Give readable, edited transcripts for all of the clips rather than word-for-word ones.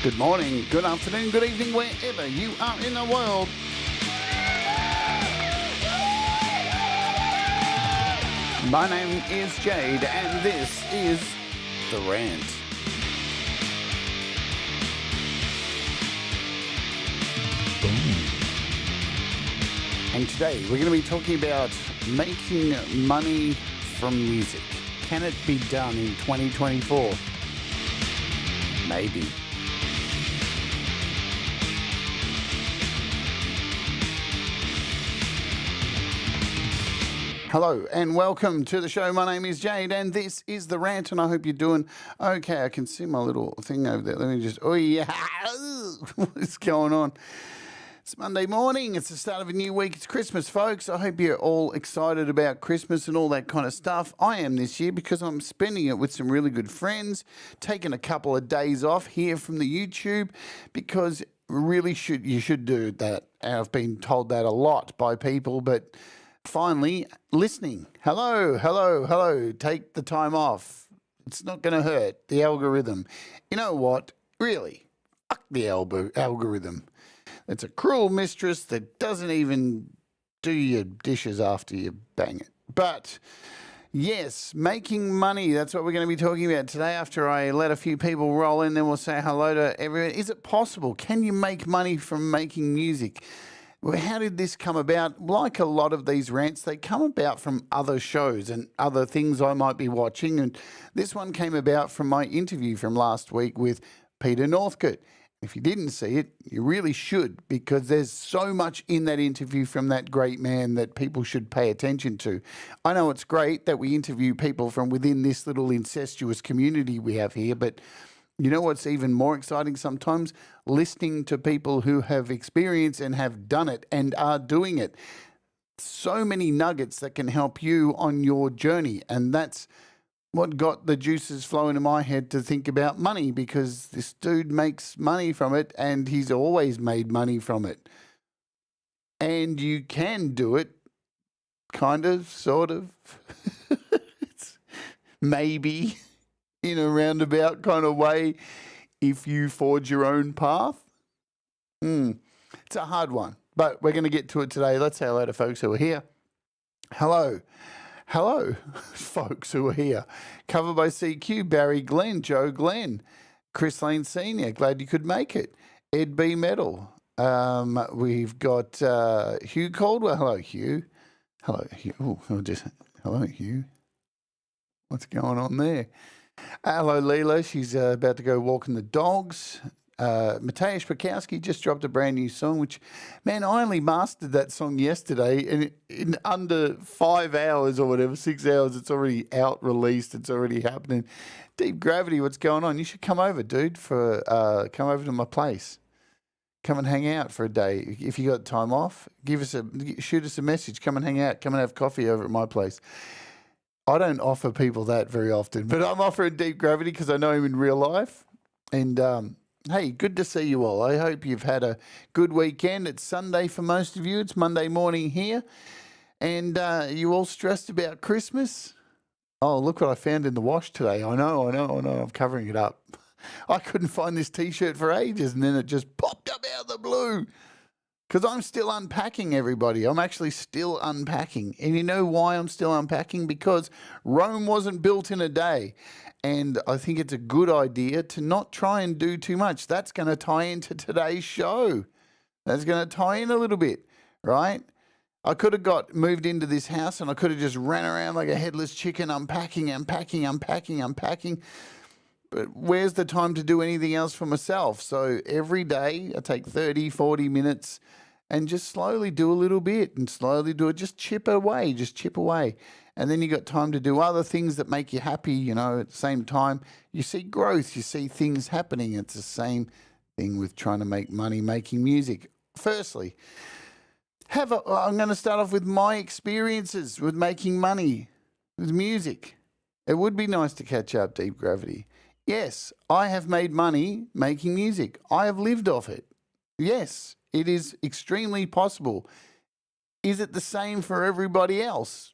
Good morning, good afternoon, good evening, wherever you are in the world. My name is Jade, and this is The Rant. And today we're going to be talking about making money from music. Can it be done in 2024? Maybe. Hello and welcome to the show. My name is Jade and this is The Rant, and I hope you're doing okay. I can see my little thing over there. Let me just, oh yeah, what's going on? It's Monday morning. It's the start of a new week. It's Christmas, folks. I hope you're all excited about Christmas and all that kind of stuff. I am this year because I'm spending it with some really good friends, taking a couple of days off here from the YouTube because really you should do that. I've been told that a lot by people, but finally, listening. Hello. Take the time off. It's not going to hurt the algorithm. You know what? Really, fuck the algorithm. It's a cruel mistress that doesn't even do your dishes after you bang it. But yes, making money. That's what we're going to be talking about today. After I let a few people roll in, then we'll say hello to everyone. Is it possible? Can you make money from making music? Well, how did this come about? Like a lot of these rants, they come about from other shows and other things I might be watching. And this one came about from my interview from last week with Peter Northcote. If you didn't see it, you really should, because there's so much in that interview from that great man that people should pay attention to. I know it's great that we interview people from within this little incestuous community we have here, but you know what's even more exciting sometimes? Listening to people who have experienced and have done it and are doing it. So many nuggets that can help you on your journey. And that's what got the juices flowing in my head to think about money, because this dude makes money from it and he's always made money from it. And you can do it, kind of, sort of, maybe, in a roundabout kind of way, if you forge your own path. It's a hard one, but we're going to get to it today. Let's say hello to folks who are here. Hello, folks who are here. Covered by CQ, Barry Glenn, Joe Glenn, Chris Lane Sr., glad you could make it. Ed B. Metal. We've got Hugh Caldwell. Hello, Hugh. Hello, Hugh. Hello, Hugh. What's going on there? Hello, Leela. She's about to go walking the dogs. Mateusz Pakowski just dropped a brand new song, which, man, I only mastered that song yesterday, and in under 5 hours or whatever, 6 hours, it's already out, released, it's already happening. Deep Gravity, what's going on? You should come over, dude, come over to my place. Come and hang out for a day. If you got time off, shoot us a message. Come and hang out. Come and have coffee over at my place. I don't offer people that very often, but I'm offering Deep Gravity because I know him in real life. And hey, good to see you all. I hope you've had a good weekend. It's Sunday for most of you. It's Monday morning here. And you all stressed about Christmas? Oh, look what I found in the wash today. I know. I'm covering it up. I couldn't find this T-shirt for ages, and then it just popped up out of the blue. Because I'm still unpacking, everybody. I'm actually still unpacking. And you know why I'm still unpacking? Because Rome wasn't built in a day. And I think it's a good idea to not try and do too much. That's going to tie into today's show. That's going to tie in a little bit, right? I could have moved into this house and I could have just ran around like a headless chicken, unpacking. But where's the time to do anything else for myself? So every day I take 30, 40 minutes and just slowly do a little bit and slowly do it. Just chip away. And then you got time to do other things that make you happy, at the same time. You see growth, you see things happening. It's the same thing with trying to make money making music. Firstly, I'm going to start off with my experiences with making money with music. It would be nice to catch up, Deep Gravity. Yes, I have made money making music. I have lived off it. Yes, it is extremely possible. Is it the same for everybody else?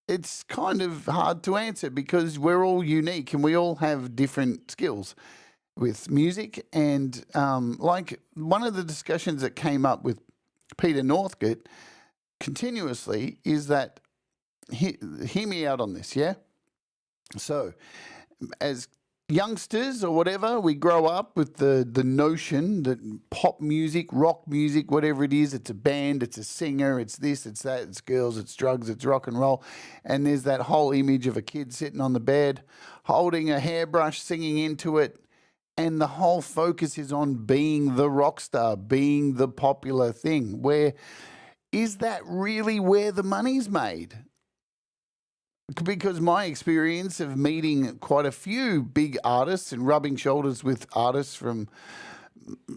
It's kind of hard to answer because we're all unique and we all have different skills. with music. And like one of the discussions that came up with Peter Northcote continuously is that, hear me out on this, yeah? So, as youngsters or whatever, we grow up with the notion that pop music, rock music, whatever it is, it's a band, it's a singer, it's this, it's that, it's girls, it's drugs, it's rock and roll. And there's that whole image of a kid sitting on the bed, holding a hairbrush, singing into it. And the whole focus is on being the rock star, being the popular thing. Where is that really where the money's made? Because my experience of meeting quite a few big artists and rubbing shoulders with artists from,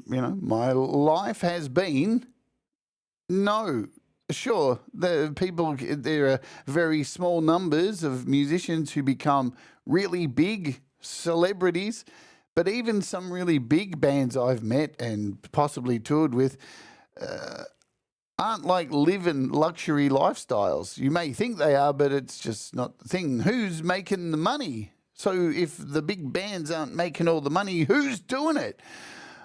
my life has been, no, sure, there are very small numbers of musicians who become really big celebrities, but even some really big bands I've met and possibly toured with, aren't like living luxury lifestyles. You may think they are, but it's just not the thing. Who's making the money? So if the big bands aren't making all the money, who's doing it?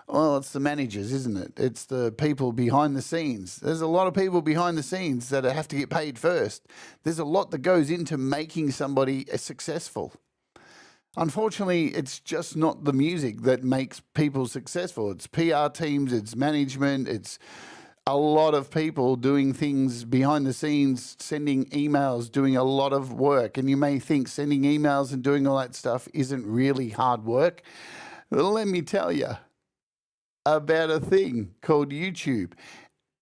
Well, it's the managers, isn't it? It's the people behind the scenes. There's a lot of people behind the scenes that have to get paid first. There's a lot that goes into making somebody successful. Unfortunately, it's just not the music that makes people successful. It's PR teams, it's management, it's a lot of people doing things behind the scenes, sending emails, doing a lot of work. And you may think sending emails and doing all that stuff isn't really hard work. Well, let me tell you about a thing called YouTube.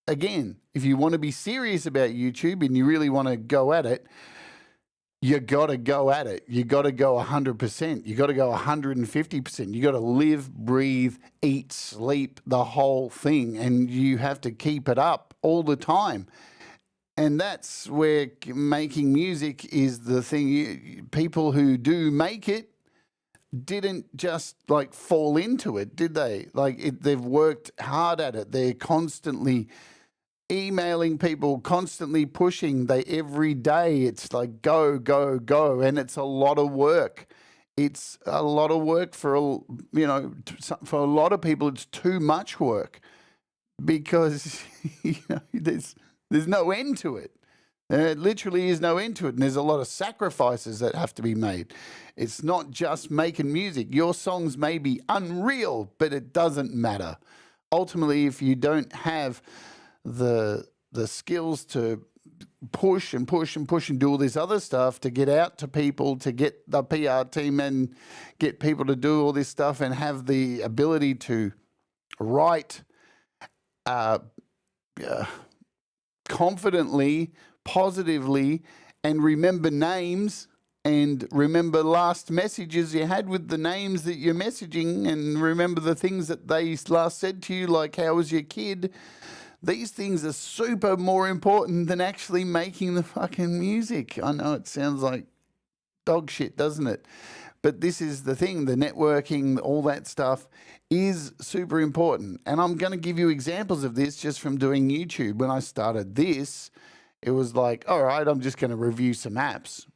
Again, if you want to be serious about YouTube and you really want to go at it, you got to go at it. You got to go 100%. You got to go 150%. You got to live, breathe, eat, sleep, the whole thing. And you have to keep it up all the time. And that's where making music is the thing. People who do make it didn't just like fall into it, did they? They've worked hard at it. They're constantly emailing people, constantly pushing. Every day it's like go, go, go, and it's a lot of work. It's a lot of work for a lot of people. It's too much work because there's no end to it. There literally is no end to it, and there's a lot of sacrifices that have to be made. It's not just making music. Your songs may be unreal, but it doesn't matter. Ultimately, if you don't have the skills to push and push and push and do all this other stuff to get out to people, to get the PR team and get people to do all this stuff and have the ability to write confidently, positively, and remember names and remember last messages you had with the names that you're messaging and remember the things that they last said to you, like how was your kid? These things are super more important than actually making the fucking music. I know it sounds like dog shit, doesn't it? But this is the thing, the networking, all that stuff is super important. And I'm going to give you examples of this just from doing YouTube. When I started this, it was like, all right, I'm just going to review some apps.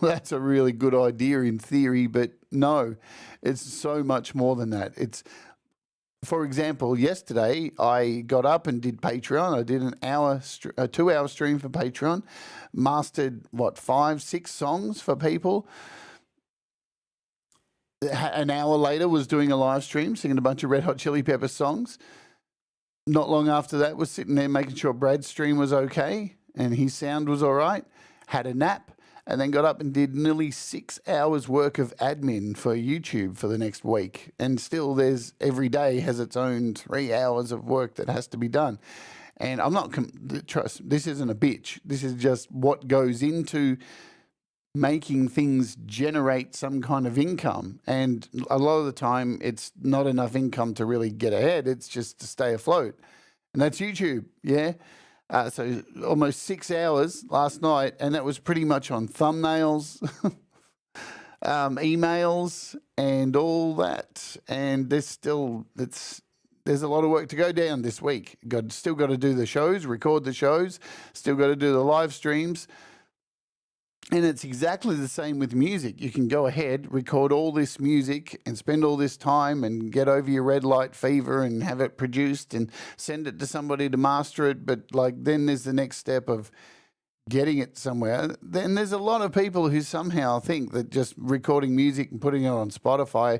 That's a really good idea in theory, but no, it's so much more than that. For example, yesterday I got up and did Patreon. I did a 2-hour stream for Patreon, mastered 5, 6 songs for people. An hour later was doing a live stream, singing a bunch of Red Hot Chili Pepper songs. Not long after that was sitting there making sure Brad's stream was okay and his sound was all right. Had a nap. And then got up and did nearly 6 hours work of admin for YouTube for the next week. And still every day has its own 3 hours of work that has to be done. And I'm not, trust, this isn't a bitch. This is just what goes into making things generate some kind of income. And a lot of the time it's not enough income to really get ahead. It's just to stay afloat. And that's YouTube, yeah? So almost 6 hours last night, and that was pretty much on thumbnails, emails, and all that. And there's a lot of work to go down this week. Still got to do the shows, record the shows, still got to do the live streams. And it's exactly the same with music. You can go ahead, record all this music and spend all this time and get over your red light fever and have it produced and send it to somebody to master it. But like then there's the next step of getting it somewhere. Then there's a lot of people who somehow think that just recording music and putting it on Spotify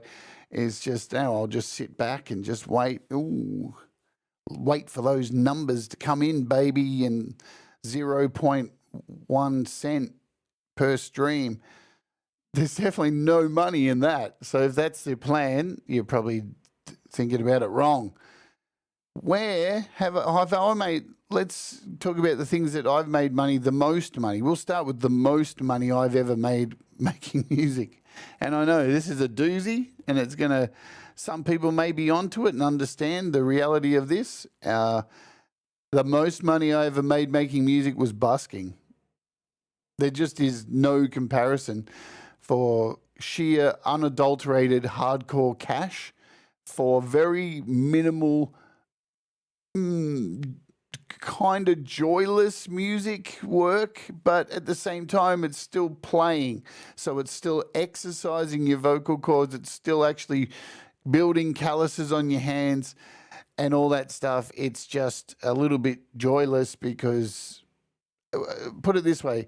is just, oh, I'll just sit back and just wait. Ooh, wait for those numbers to come in, baby, and 0.1 cent per stream. There's definitely no money in that. So if that's the plan, you're probably thinking about it wrong. Where have I made, let's talk about the things that I've made money, the most money. We'll start with the most money I've ever made making music. And I know this is a doozy, and it's going to, some people may be onto it and understand the reality of this. The most money I ever made making music was busking. There just is no comparison for sheer, unadulterated, hardcore cash for very minimal, kind of joyless music work, but at the same time, it's still playing. So it's still exercising your vocal cords. It's still actually building calluses on your hands and all that stuff. It's just a little bit joyless because, put it this way,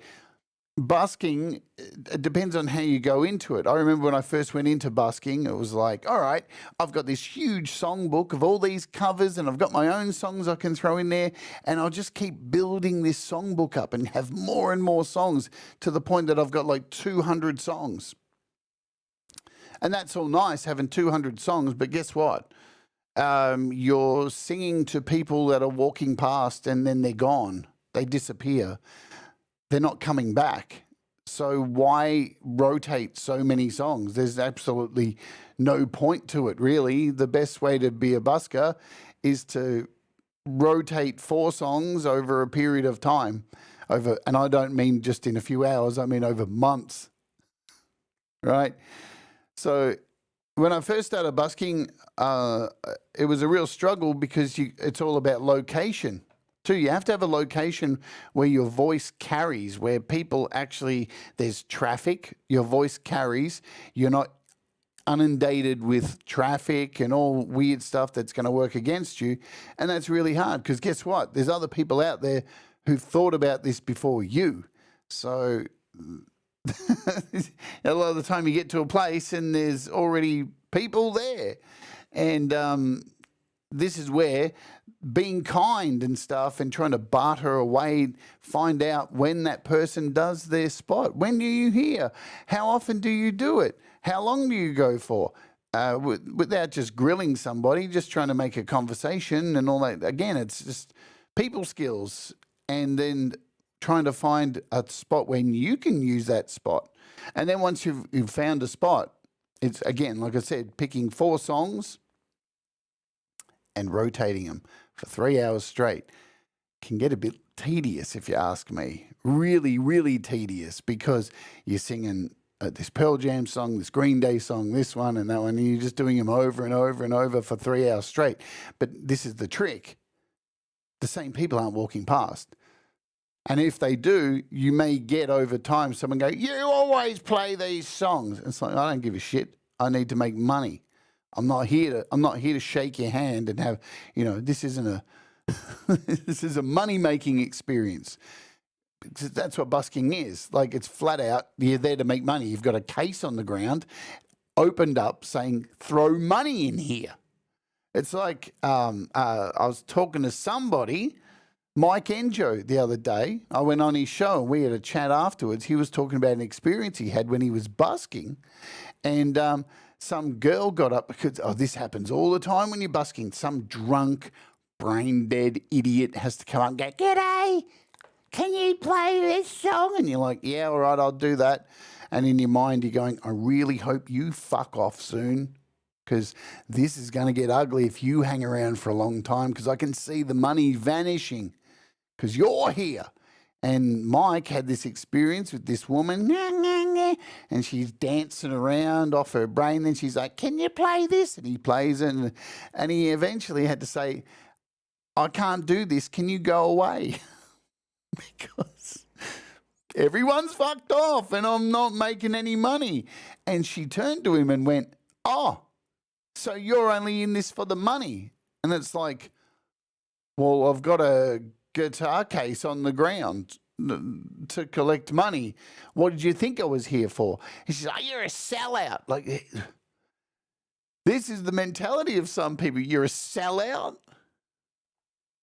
busking, it depends on how you go into it. I remember when I first went into busking, it was like, all right, I've got this huge songbook of all these covers and I've got my own songs I can throw in there, and I'll just keep building this songbook up and have more and more songs to the point that I've got like 200 songs. And that's all nice having 200 songs, but guess what? You're singing to people that are walking past and then they're gone. They disappear. They're not coming back. So why rotate so many songs? There's absolutely no point to it, really. The best way to be a busker is to rotate 4 songs over a period of time. And I don't mean just in a few hours, I mean over months, right? So when I first started busking, it was a real struggle because it's all about location. Too, you have to have a location where your voice carries, where people actually, there's traffic, your voice carries, you're not inundated with traffic and all weird stuff that's going to work against you. And that's really hard because guess what? There's other people out there who've thought about this before you. So a lot of the time you get to a place and there's already people there. And this is where being kind and stuff and trying to barter away, find out when that person does their spot. When do you hear? How often do you do it? How long do you go for? Without just grilling somebody, just trying to make a conversation and all that. Again, it's just people skills, and then trying to find a spot when you can use that spot. And then once you've found a spot, it's, again, like I said, picking 4 songs and rotating them for 3 hours straight can get a bit tedious, if you ask me. Really, really tedious, because you're singing this Pearl Jam song, this Green Day song, this one and that one, and you're just doing them over and over and over for 3 hours straight. But this is the trick. The same people aren't walking past. And if they do, you may get over time someone go, you always play these songs. It's like, I don't give a shit. I need to make money. I'm not here to shake your hand and have, this isn't a this is a money-making experience. Because that's what busking is. Like, it's flat out, you're there to make money. You've got a case on the ground, opened up, saying, throw money in here. It's like, I was talking to somebody, Mike Enjo, the other day. I went on his show and we had a chat afterwards. He was talking about an experience he had when he was busking. And some girl got up because, this happens all the time when you're busking. Some drunk, brain-dead idiot has to come up and go, g'day, can you play this song? And you're like, yeah, all right, I'll do that. And in your mind, you're going, I really hope you fuck off soon, because this is going to get ugly if you hang around for a long time, because I can see the money vanishing because you're here. And Mike had this experience with this woman, and she's dancing around off her brain. Then she's like, can you play this? And he plays it, and he eventually had to say, I can't do this. Can you go away? Because Everyone's fucked off and I'm not making any money. And she turned to him and went, oh, so you're only in this for the money? And it's like, well, I've got a guitar case on the ground to collect money. What did you think I was here for? And she's like, oh, you're a sellout. Like, this is the mentality of some people. You're a sellout?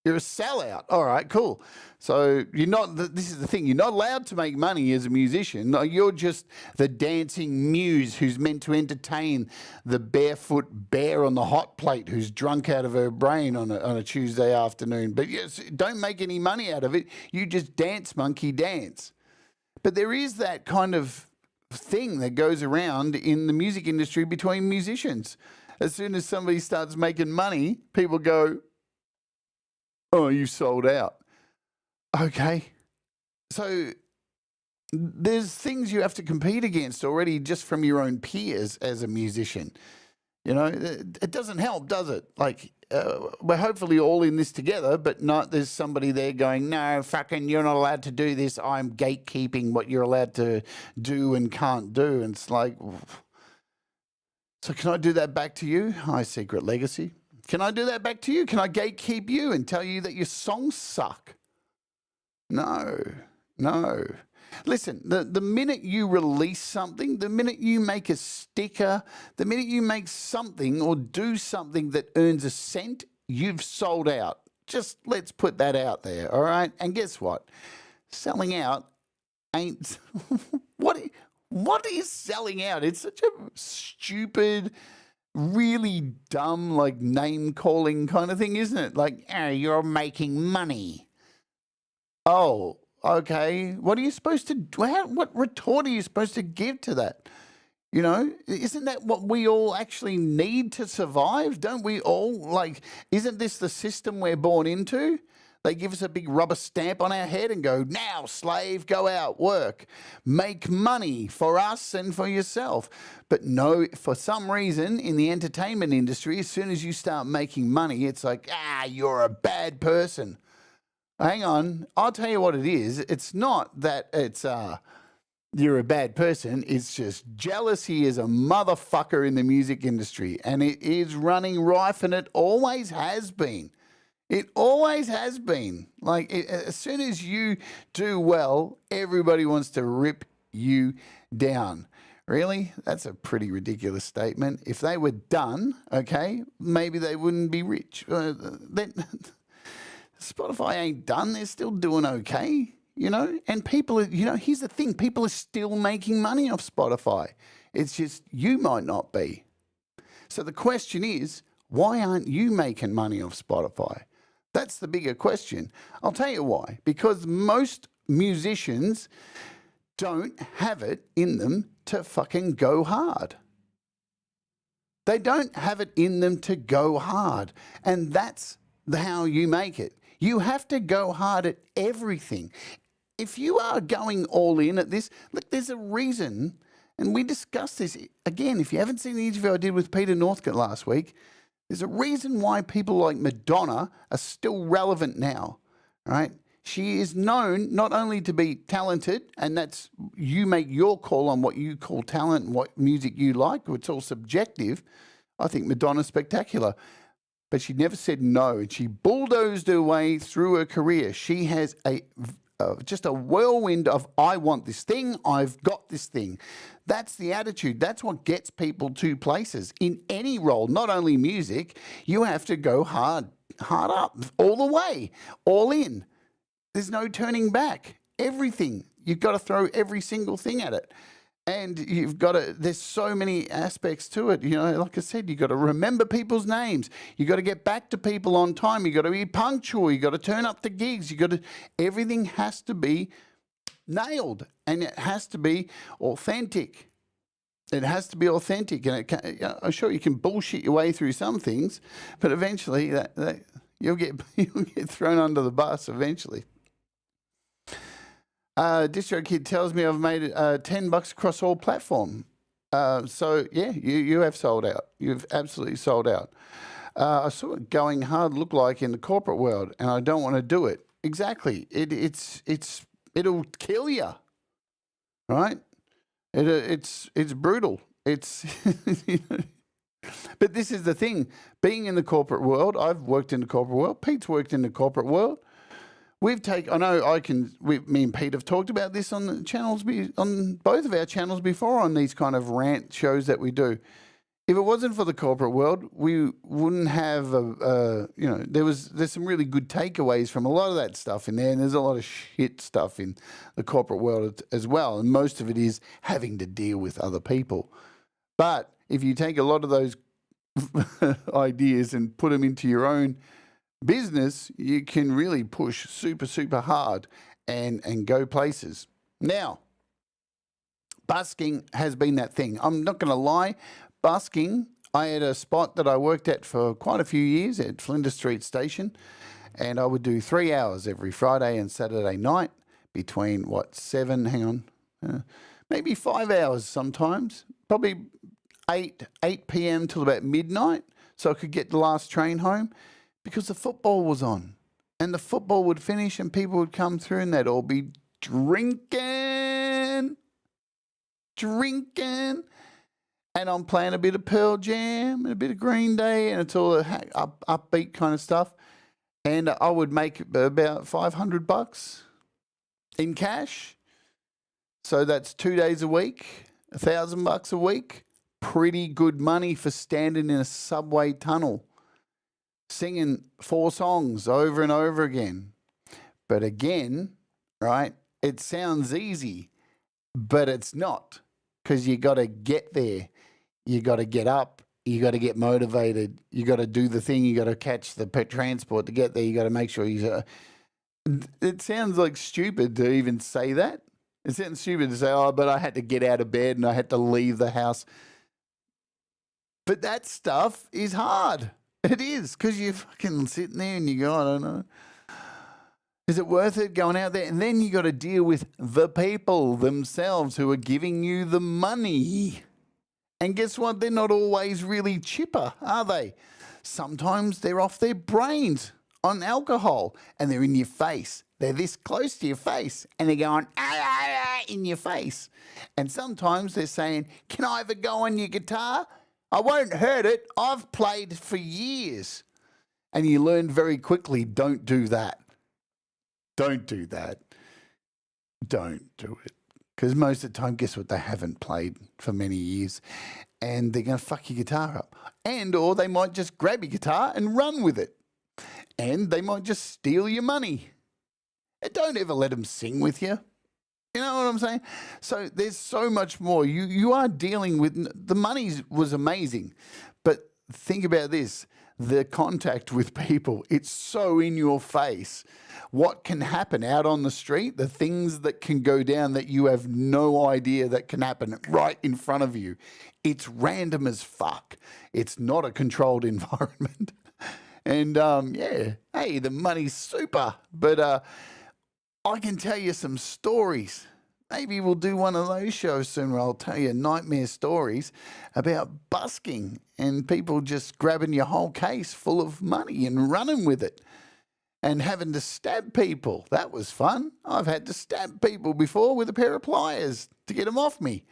You're a sellout. All right, cool. So you're not, this is the thing, you're not allowed to make money as a musician. No, you're just the dancing muse who's meant to entertain the barefoot bear on the hot plate who's drunk out of her brain on a Tuesday afternoon. But yes, don't make any money out of it. You just dance, monkey, dance. But there is that kind of thing that goes around in the music industry between musicians. As soon as somebody starts making money, people go, oh, you sold out. Okay. So there's things you have to compete against already just from your own peers as a musician. You know, it doesn't help, does it? Like, we're hopefully all in this together, but not there's somebody there going, no, fucking, you're not allowed to do this. I'm gatekeeping what you're allowed to do and can't do. And it's like, so can I do that back to you? Hi, Secret Legacy. Can I do that back to you? Can I gatekeep you and tell you that your songs suck? No. Listen, the minute you release something, the minute you make a sticker, the minute you make something or do something that earns a cent, you've sold out. Just let's put that out there, all right? And guess what? Selling out ain't... What is selling out? It's such a stupid... really dumb, like name calling kind of thing, isn't it? Like, oh, you're making money. Oh, okay. What are you supposed to do? What retort are you supposed to give to that? You know, isn't that what we all actually need to survive? Don't we all, like, isn't this the system we're born into? They give us a big rubber stamp on our head and go, now, slave, go out, work, make money for us and for yourself. But no, for some reason in the entertainment industry, as soon as you start making money, it's like, you're a bad person. Hang on, I'll tell you what it is. It's not that it's you're a bad person. It's just jealousy is a motherfucker in the music industry. And it is running rife, and it always has been. It always has been. Like, as soon as you do well, everybody wants to rip you down. Really? That's a pretty ridiculous statement. If they were done, okay, maybe they wouldn't be rich. Spotify ain't done. They're still doing okay, you know? And people, here's the thing. People are still making money off Spotify. It's just you might not be. So the question is, why aren't you making money off Spotify? That's the bigger question. I'll tell you why. Because most musicians don't have it in them to fucking go hard. They don't have it in them to go hard. And that's how you make it. You have to go hard at everything. If you are going all in at this, look, there's a reason, and we discussed this. Again, if you haven't seen the interview I did with Peter Northcote last week, there's a reason why people like Madonna are still relevant now, right? She is known not only to be talented, and that's, you make your call on what you call talent and what music you like, it's all subjective. I think Madonna's spectacular, but she never said no, and she bulldozed her way through her career. She has just a whirlwind of, I want this thing, I've got this thing. That's the attitude. That's what gets people to places. In any role, not only music, you have to go hard up, all the way, all in. There's no turning back. Everything. You've got to throw every single thing at it. And you've got to, there's so many aspects to it. You know, like I said, you've got to remember people's names. You've got to get back to people on time. You've got to be punctual. You've got to turn up to gigs. You've got to, everything has to be nailed, and it has to be authentic. It has to be authentic. And I'm sure you can bullshit your way through some things, but eventually you'll get thrown under the bus eventually. Distro Kid tells me I've made $10 across all platform. So yeah, you have sold out. You've absolutely sold out. I saw what going hard look like in the corporate world, and I don't want to do it. Exactly. It'll kill you. right? It's brutal. It's you know, but this is the thing. Being in the corporate world, I've worked in the corporate world. Pete's worked in the corporate world. I know me and Pete have talked about this on the channels, on both of our channels before, on these kind of rant shows that we do. If it wasn't for the corporate world, we wouldn't have there's some really good takeaways from a lot of that stuff in there, and there's a lot of shit stuff in the corporate world as well, and most of it is having to deal with other people. But if you take a lot of those ideas and put them into your own business, you can really push super, super hard and go places. Now, busking has been that thing. I'm not going to lie. Busking, I had a spot that I worked at for quite a few years at Flinders Street Station, and I would do 3 hours every Friday and Saturday night between, maybe 5 hours sometimes, probably 8 p.m. till about midnight, so I could get the last train home, because the football was on. And the football would finish and people would come through and they'd all be drinking. And I'm playing a bit of Pearl Jam and a bit of Green Day, and it's all upbeat kind of stuff. And I would make about $500 in cash. So that's 2 days a week, $1,000 a week. Pretty good money for standing in a subway tunnel, singing 4 songs over and over again. But again, right, it sounds easy, but it's not, because you got to get there. You got to get up. You got to get motivated. You got to do the thing. You got to catch the transport to get there. You got to make sure it sounds like stupid to even say that. It sounds stupid to say, oh, but I had to get out of bed and I had to leave the house. But that stuff is hard. It is, because you're fucking sitting there and you go, I don't know. Is it worth it going out there? And then you got to deal with the people themselves who are giving you the money. And guess what? They're not always really chipper, are they? Sometimes they're off their brains on alcohol and they're in your face. They're this close to your face and they're going, in your face. And sometimes they're saying, can I have a go on your guitar? I won't hurt it. I've played for years. And you learn very quickly, don't do that. Don't do that. Don't do it. Because most of the time, guess what? They haven't played for many years. And they're going to fuck your guitar up. Or they might just grab your guitar and run with it. And they might just steal your money. And don't ever let them sing with you. You know what I'm saying? So there's so much more. You are dealing with, the money was amazing, but think about this, the contact with people, it's so in your face. What can happen out on the street, the things that can go down that you have no idea that can happen right in front of you. It's random as fuck. It's not a controlled environment. And hey, the money's super, but I can tell you some stories. Maybe we'll do one of those shows soon where I'll tell you nightmare stories about busking and people just grabbing your whole case full of money and running with it and having to stab people. That was fun. I've had to stab people before with a pair of pliers to get them off me.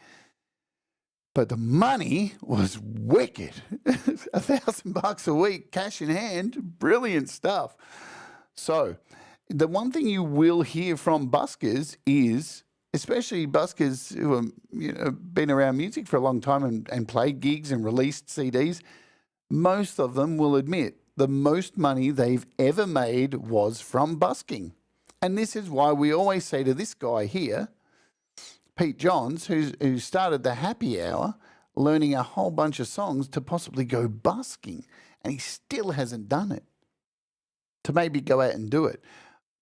But the money was wicked. $1,000 a week, cash in hand, brilliant stuff. So the one thing you will hear from buskers is, especially buskers who have been around music for a long time and played gigs and released CDs, most of them will admit the most money they've ever made was from busking. And this is why we always say to this guy here, Pete Johns, who started the happy hour, learning a whole bunch of songs to possibly go busking, and he still hasn't done it, to maybe go out and do it.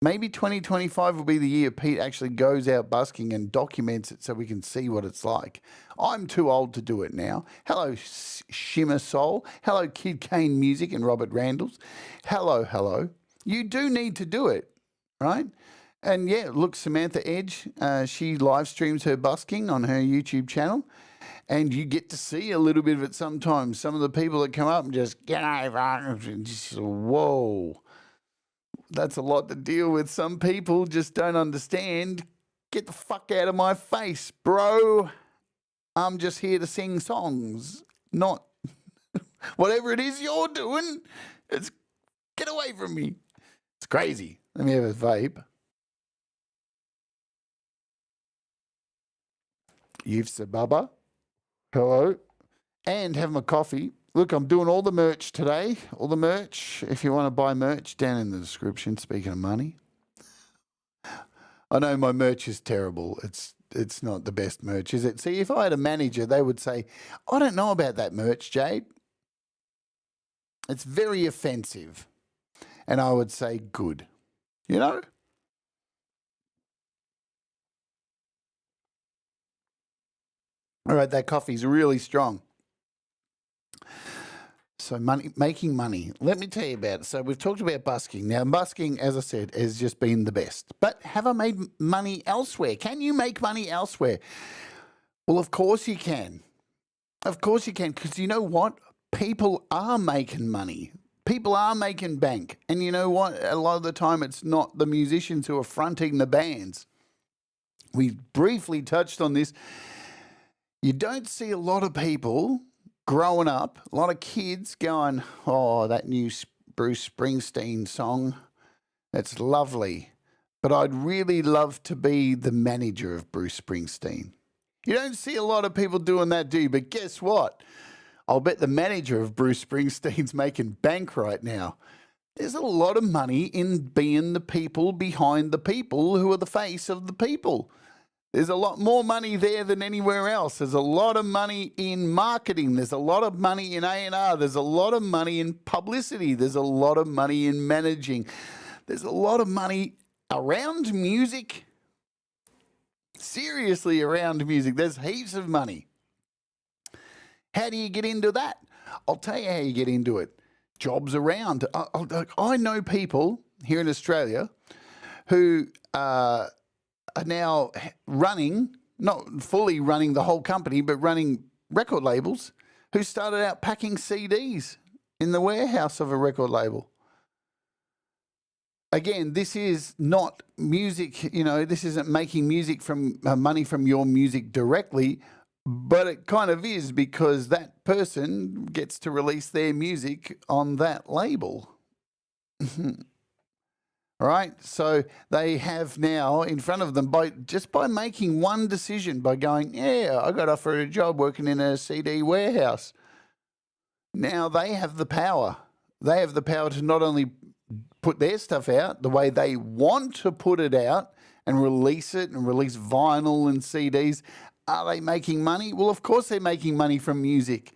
Maybe 2025 will be the year Pete actually goes out busking and documents it so we can see what it's like. I'm too old to do it now. Hello, Shimmer Soul. Hello, Kid Kane Music and Robert Randalls. Hello. You do need to do it, right? And yeah, look, Samantha Edge, she live streams her busking on her YouTube channel. And you get to see a little bit of it sometimes. Some of the people that come up and just get over, and just, whoa. That's a lot to deal with. Some people just don't understand Get the fuck out of my face, bro. I'm just here to sing songs, not whatever it is you're doing. It's get away from me. It's crazy. Let me have a vape. You've said Bubba. Hello. And have my coffee. Look, I'm doing all the merch today. All the merch. If you want to buy merch, down in the description. Speaking of money. I know my merch is terrible. It's not the best merch, is it? See, if I had a manager, they would say, I don't know about that merch, Jade. It's very offensive. And I would say, good. You know? All right, that coffee's really strong. So making money. Let me tell you about it. So we've talked about busking. Now, busking, as I said, has just been the best. But have I made money elsewhere? Can you make money elsewhere? Well, of course you can. Of course you can, because you know what? People are making money. People are making bank. And you know what? A lot of the time it's not the musicians who are fronting the bands. We briefly touched on this. You don't see a lot of people growing up, a lot of kids going, oh, that new Bruce Springsteen song, that's lovely. But I'd really love to be the manager of Bruce Springsteen. You don't see a lot of people doing that, do you? But guess what? I'll bet the manager of Bruce Springsteen's making bank right now. There's a lot of money in being the people behind the people who are the face of the people. There's a lot more money there than anywhere else. There's a lot of money in marketing. There's a lot of money in A&R. There's a lot of money in publicity. There's a lot of money in managing. There's a lot of money around music. Seriously, around music. There's heaps of money. How do you get into that? I'll tell you how you get into it. Jobs around. I know people here in Australia who are now running, not fully running the whole company, but running record labels, who started out packing CDs in the warehouse of a record label. Again, this is not music, you know, this isn't making music from money from your music directly, but it kind of is, because that person gets to release their music on that label. Right? So they have now in front of them, by making one decision, by going, yeah, I got offered a job working in a CD warehouse. Now they have the power. They have the power to not only put their stuff out the way they want to put it out and release it and release vinyl and CDs. Are they making money? Well, of course they're making money from music.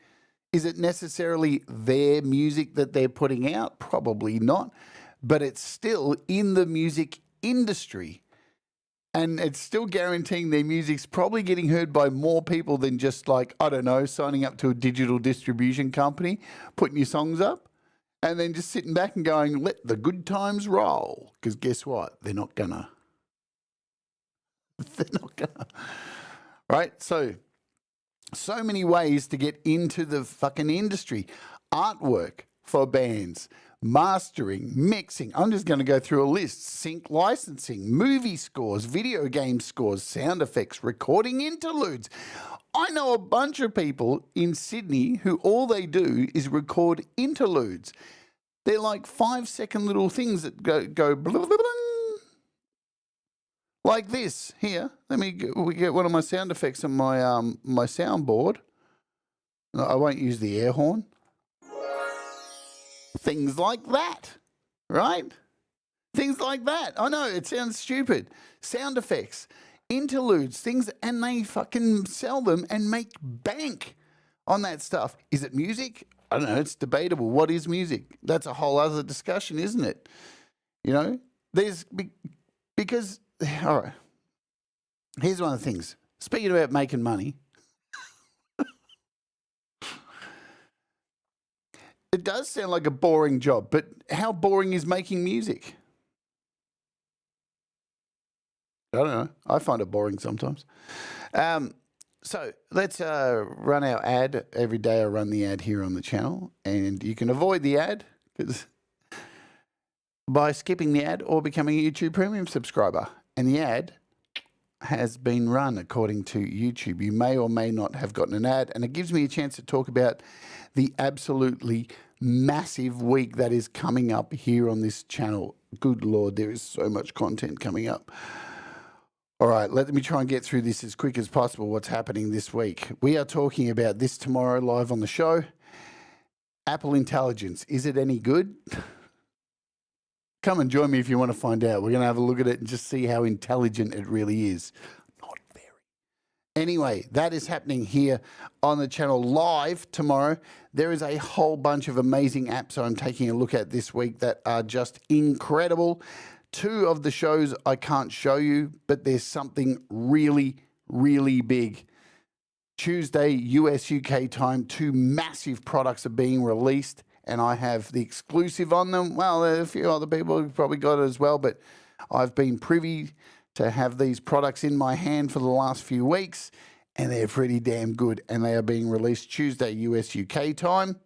Is it necessarily their music that they're putting out? Probably not. But it's still in the music industry. And it's still guaranteeing their music's probably getting heard by more people than just, like, I don't know, signing up to a digital distribution company, putting your songs up, and then just sitting back and going, let the good times roll. Because guess what? They're not gonna. They're not gonna. Right? So many ways to get into the fucking industry. Artwork for bands. Mastering, mixing. I'm just going to go through a list. Sync licensing, movie scores, video game scores, sound effects, recording interludes. I know a bunch of people in Sydney who all they do is record interludes. They're like 5-second little things that go blah, blah, blah, blah, like this. Here, let me get one of my sound effects on my my soundboard. I won't use the air horn. Things like that, right? Things like that. I know, it sounds stupid. Sound effects, interludes, things, and they fucking sell them and make bank on that stuff. Is it music? I don't know, it's debatable. What is music? That's a whole other discussion, isn't it? You know, because, all right, here's one of the things. Speaking about making money, it does sound like a boring job, but how boring is making music? I don't know. I find it boring sometimes. So let's run our ad. Every day I run the ad here on the channel, and you can avoid the ad by skipping the ad or becoming a YouTube Premium subscriber. And the ad, has been run, according to YouTube. You may or may not have gotten an ad, and it gives me a chance to talk about the absolutely massive week that is coming up here on this channel. Good Lord, there is so much content coming up. All right, let me try and get through this as quick as possible. What's happening this week? We are talking about this tomorrow live on the show. Apple Intelligence, is it any good? Come and join me if you want to find out. We're going to have a look at it and just see how intelligent it really is. Not very. Anyway, that is happening here on the channel live tomorrow. There is a whole bunch of amazing apps I'm taking a look at this week that are just incredible. 2 of the shows I can't show you, but there's something really, really big. Tuesday, US, UK time, 2 massive products are being released, and I have the exclusive on them. Well, a few other people have probably got it as well, but I've been privy to have these products in my hand for the last few weeks, and they're pretty damn good, and they are being released Tuesday, US, UK time.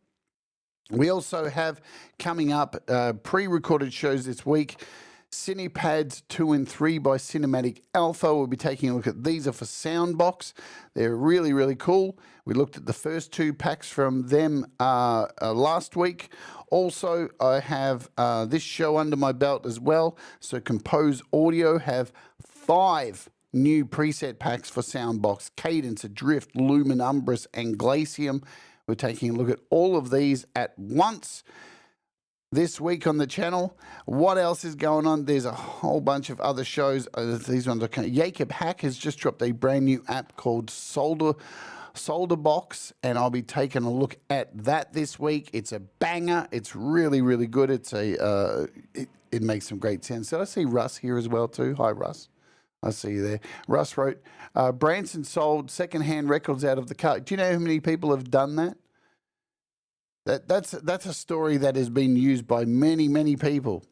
We also have coming up pre-recorded shows this week. Cinepads 2 and 3 by Cinematic Alpha. We'll be taking a look at these. Are for Soundbox. They're really, really cool. We looked at the first 2 packs from them last week. Also, I have this show under my belt as well. So Compose Audio have 5 new preset packs for Soundbox. Cadence, Adrift, Lumen, Umbrus, and Glacium. We're taking a look at all of these at once this week on the channel. What else is going on? There's a whole bunch of other shows. These ones are kind of... Jacob Hack has just dropped a brand new app called Solderbox, and I'll be taking a look at that this week. It's a banger. It's really, really good. It's a it makes some great sense. Did I see Russ here as well too? Hi, Russ. I see you there. Russ wrote, Branson sold secondhand records out of the car. Do you know how many people have done that? That's a story that has been used by many, many people.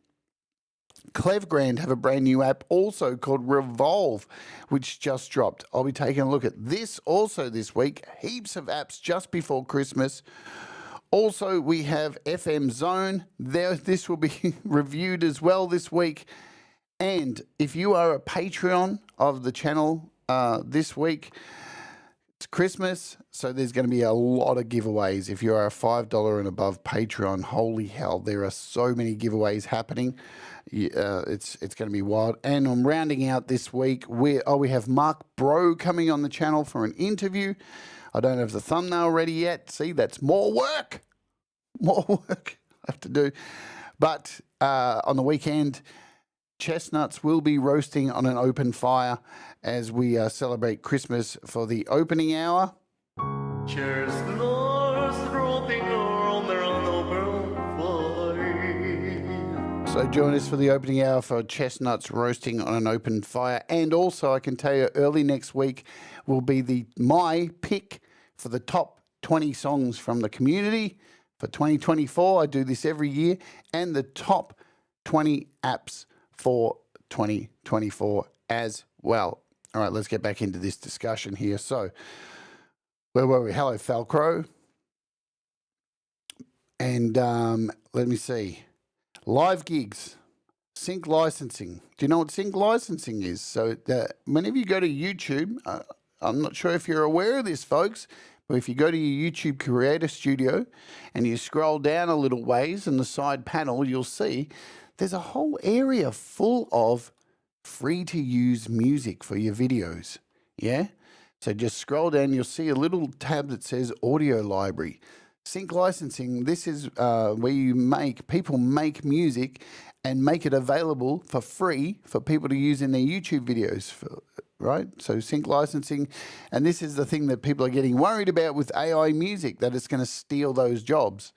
Clevgrand have a brand new app also called Revolve, which just dropped. I'll be taking a look at this also this week. Heaps of apps just before Christmas. Also, we have FM Zone. This will be reviewed as well this week. And if you are a Patreon of the channel this week, it's Christmas, so there's going to be a lot of giveaways. If you are a $5 and above Patreon, holy hell, there are so many giveaways happening. It's going to be wild. And I'm rounding out this week. We have Mark Bro coming on the channel for an interview. I don't have the thumbnail ready yet. See, that's more work. More work I have to do. But on the weekend, chestnuts will be roasting on an open fire as we celebrate Christmas for the opening hour. Chestnuts roasting on their open fire. So join us for the opening hour for chestnuts roasting on an open fire. And also, I can tell you, early next week will be my pick for the top 20 songs from the community for 2024. I do this every year. And the top 20 apps for 2024 as well. All right, let's get back into this discussion here. So, where were we? Hello, Falcro. And let me see. Live gigs, sync licensing. Do you know what sync licensing is? So, whenever you go to YouTube, I'm not sure if you're aware of this, folks, but if you go to your YouTube Creator Studio and you scroll down a little ways in the side panel, you'll see there's a whole area full of free-to-use music for your videos, yeah? So just scroll down, you'll see a little tab that says Audio Library. Sync licensing, this is where people make music and make it available for free for people to use in their YouTube videos, right? So sync licensing, and this is the thing that people are getting worried about with AI music, that it's going to steal those jobs.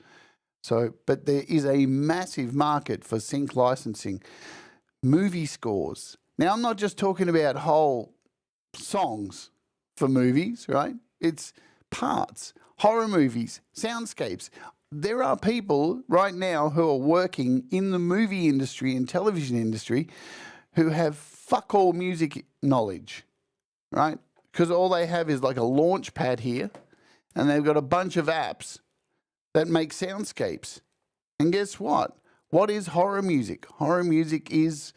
So, but there is a massive market for sync licensing. Movie scores. Now, I'm not just talking about whole songs for movies, right? It's parts, horror movies, soundscapes. There are people right now who are working in the movie industry and television industry who have fuck all music knowledge, right? Because all they have is like a launch pad here, and they've got a bunch of apps that make soundscapes. And guess what? What is horror music? Horror music is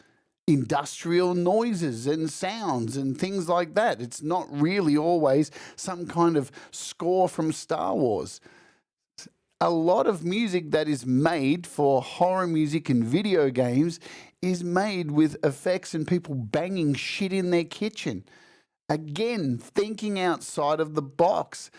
industrial noises and sounds and things like that. It's not really always some kind of score from Star Wars. A lot of music that is made for horror music and video games is made with effects and people banging shit in their kitchen. Again, thinking outside of the box.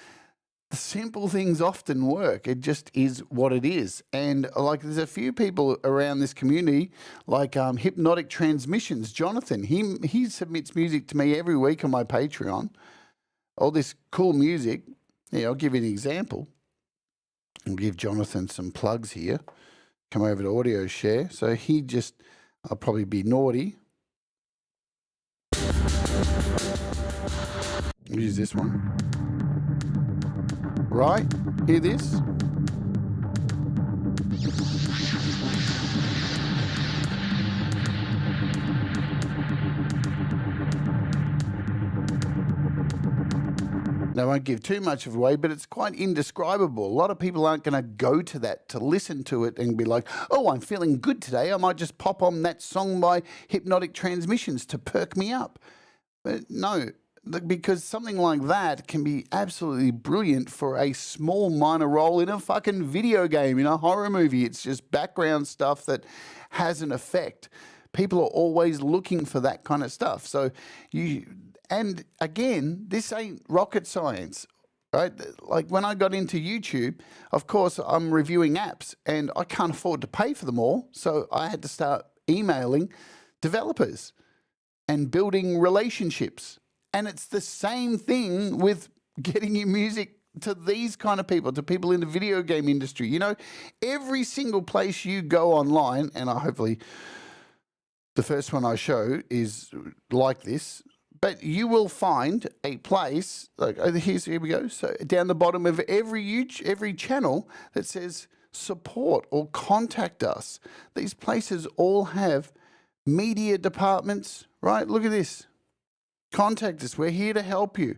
The simple things often work. It just is what it is. And like there's a few people around this community, like Hypnotic Transmissions, Jonathan, he submits music to me every week on my Patreon. All this cool music. Yeah, I'll give you an example. I'll give Jonathan some plugs here. Come over to audio share. So I'll probably be naughty. Use this one. Right? Hear this? Now, I won't give too much of away, but it's quite indescribable. A lot of people aren't going to go to that to listen to it and be like, oh, I'm feeling good today. I might just pop on that song by Hypnotic Transmissions to perk me up. But no, because something like that can be absolutely brilliant for a small minor role in a fucking video game, in a horror movie. It's just background stuff that has an effect. People are always looking for that kind of stuff. And again, this ain't rocket science, right? Like when I got into YouTube, of course, I'm reviewing apps and I can't afford to pay for them all. So I had to start emailing developers and building relationships. And it's the same thing with getting your music to these kind of people, to people in the video game industry. You know, every single place you go online, and hopefully the first one I show is like this, but you will find a place, like here we go. So down the bottom of every channel that says support or contact us. These places all have media departments, right? Look at this. Contact us. We're here to help you.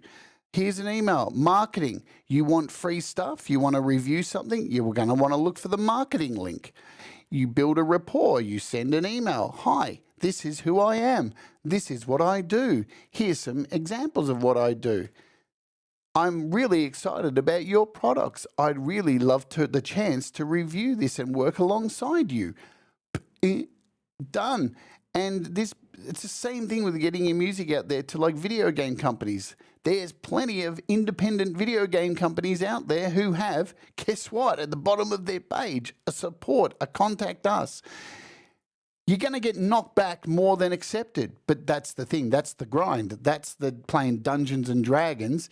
Here's an email. Marketing. You want free stuff? You want to review something? You're going to want to look for the marketing link. You build a rapport. You send an email. Hi, this is who I am. This is what I do. Here's some examples of what I do. I'm really excited about your products. I'd really love the chance to review this and work alongside you. Done. And it's the same thing with getting your music out there to like video game companies. There's plenty of independent video game companies out there who have, guess what, at the bottom of their page, a support, a contact us. You're going to get knocked back more than accepted, but that's the thing. That's the grind. That's the playing Dungeons and Dragons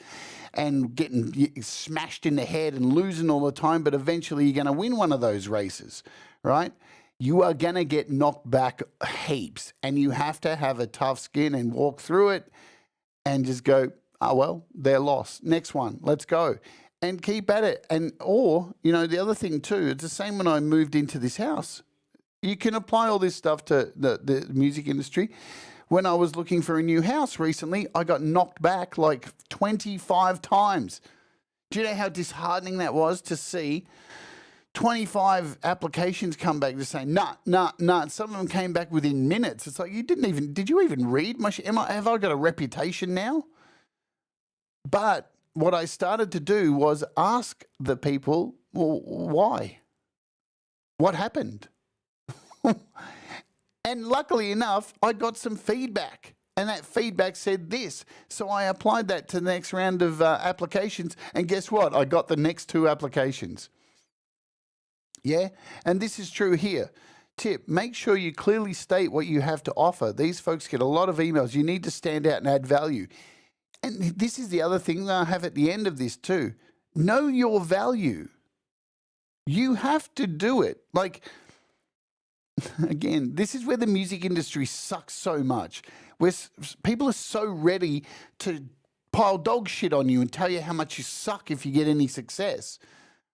and getting smashed in the head and losing all the time, but eventually you're going to win one of those races, right? You are going to get knocked back heaps, and you have to have a tough skin and walk through it and just go, oh, well, they're lost. Next one, let's go. And keep at it. Or, the other thing too, it's the same when I moved into this house. You can apply all this stuff to the music industry. When I was looking for a new house recently, I got knocked back like 25 times. Do you know how disheartening that was to see 25 applications come back to say, nah. Some of them came back within minutes. It's like, did you even read my shit? Have I got a reputation now? But what I started to do was ask the people, well, why? What happened? And luckily enough, I got some feedback. And that feedback said this. So I applied that to the next round of applications. And guess what? I got the next 2 applications. Yeah, and this is true here. Tip, make sure you clearly state what you have to offer. These folks get a lot of emails. You need to stand out and add value. And this is the other thing that I have at the end of this too. Know your value. You have to do it. Like, again, this is where the music industry sucks so much. Where people are so ready to pile dog shit on you and tell you how much you suck if you get any success,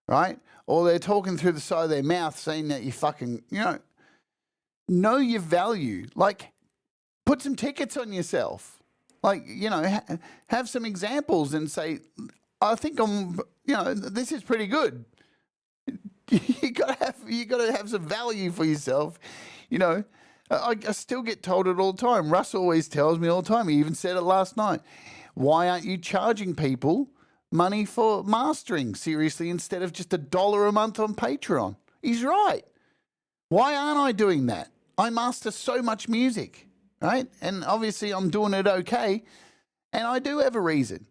right? Or they're talking through the side of their mouth saying that you fucking, know your value. Like, put some tickets on yourself. Like, have some examples and say, I think this is pretty good. You gotta have some value for yourself, I still get told it all the time. Russ always tells me all the time. He even said it last night. Why aren't you charging people money for mastering, seriously, instead of just $1 a month on Patreon? He's right. Why aren't I doing that? I master so much music, right? And obviously I'm doing it okay, and I do have a reason.